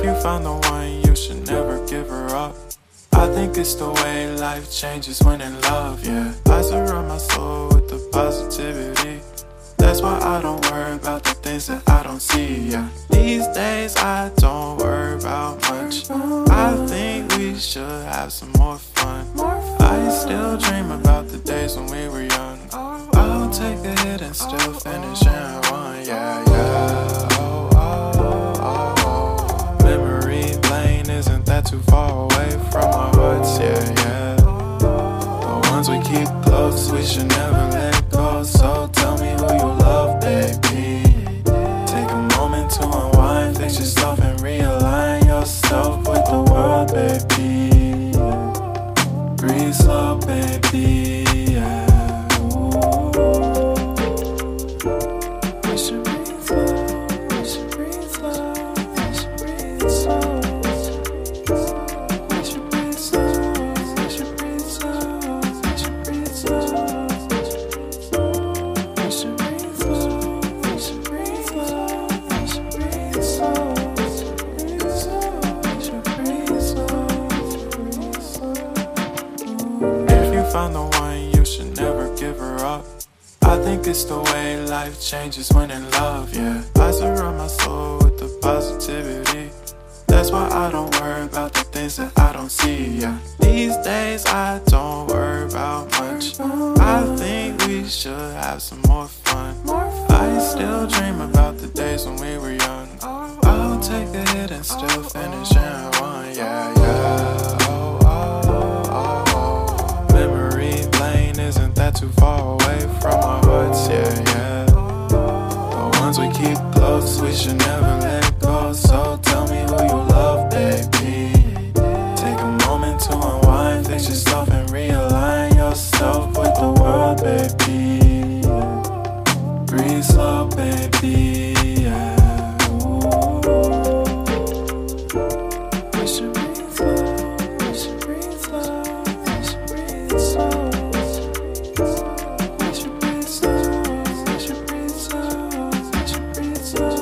you found the one, you should never give her up. I think it's the way life changes when in love, yeah. I surround my soul with the positivity. That's why I don't worry about the things that I don't see, yeah. These days I don't worry about much. I think we should have some more fun. I still dream about the days when we were young. I'll take a hit and still finish in one, yeah, yeah. Oh, oh, oh, oh. Memory lane isn't that too far away from our hearts, yeah, yeah. The ones we keep close, we should never let go. So tell me who you love, baby. Take a moment to unwind, fix yourself and realign yourself with the world, baby. Breathe slow, baby, yeah. We should breathe slow, we should breathe slow, we should breathe slow. We should breathe slow, we should breathe slow, we should breathe slow. We should breathe slow, we should breathe slow, we should breathe slow. We should breathe slow. If you found the one, you should never give her up. I think it's the way life changes when in love, yeah. I surround my soul with the positivity. That's why I don't worry about the things that I don't see, yeah. These days I don't worry about much. I think we should have some more fun. I still dream about the days when we were young. I'll take a hit and still finish in one, yeah, yeah. Oh, oh, oh, oh. Memory lane isn't that too far away from our hearts, yeah, yeah. The ones we keep close, we should never let go. So tell me who you love, baby. Take a moment to unwind, fix yourself and realign yourself with the world, baby. Breathe slow, baby, yeah. We should breathe slow, we should breathe slow, we should breathe slow. We should breathe slow, we should breathe slow, we should breathe slow.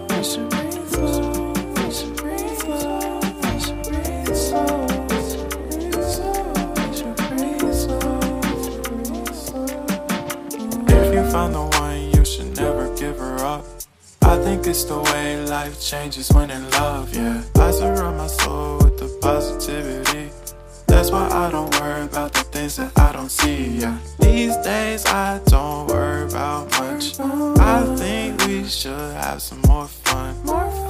We should breathe slow, we should breathe slow, we should breathe slow. We should breathe slow. If you found the one, you should never give her up. I think it's the way life changes when in love, yeah. I surround my soul with the positivity. That's why I don't worry about the things that I don't see, yeah. These days I don't worry about much. I think we should have some more fun.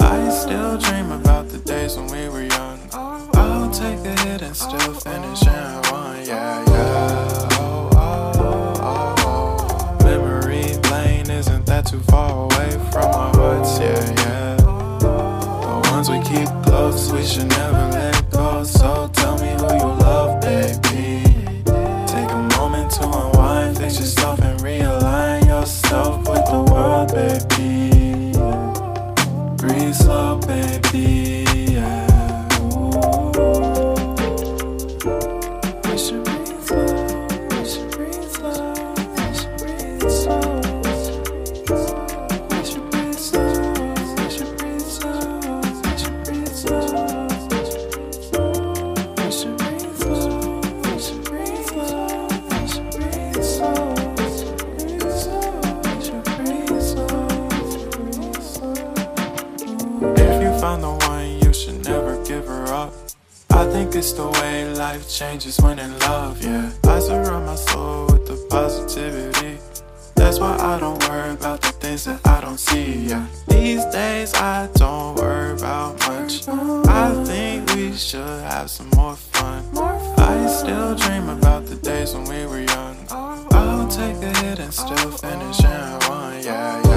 I still dream about the days when we were young. I'll take a hit and still finish in one, yeah, yeah. Oh, oh, oh, oh. Memory lane isn't that too far away from our hearts, yeah, yeah. The ones we keep close, we should never let go. So tell me who you love, baby. Take a moment to unwind, fix yourself and realign yourself with the world, baby. Breathe slow, baby, yeah. We should breathe slow, we should breathe slow, we should breathe slow. We should breathe slow, we should breathe slow, we should breathe slow. We should breathe slow, we should breathe slow, we should breathe slow. We should breathe slow. If you found the one, you should never give her up. I think it's the way life changes when in love, yeah. I surround my soul with the positivity. That's why I don't worry about the things that I don't see, yeah. These days I don't worry about much. I think we should have some more fun. I still dream about the days when we were young. I'll take a hit and still finish in one, yeah, yeah.